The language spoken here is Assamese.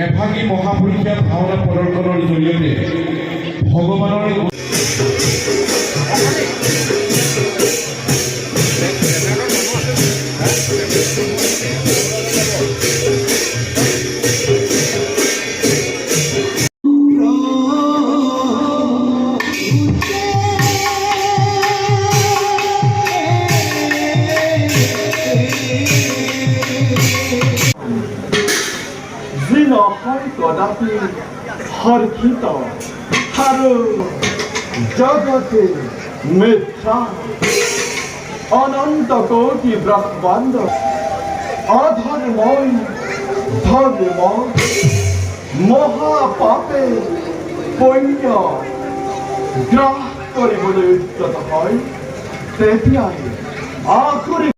এভাগী মহাপুৰুষীয়া ভাওনা প্ৰদৰ্শনৰ জৰিয়তে ভগৱানৰ কদাপি হৰ্ষিত হাৰু জগতে মিথ্যা অনন্ত কোটি ব্ৰহ্মাণ্ড অধৰ্মই ধৰ্ম মহাপাপে পুণ্য গ্ৰাস কৰিবলৈ উদ্যত হয় তেতিয়াই আখৰি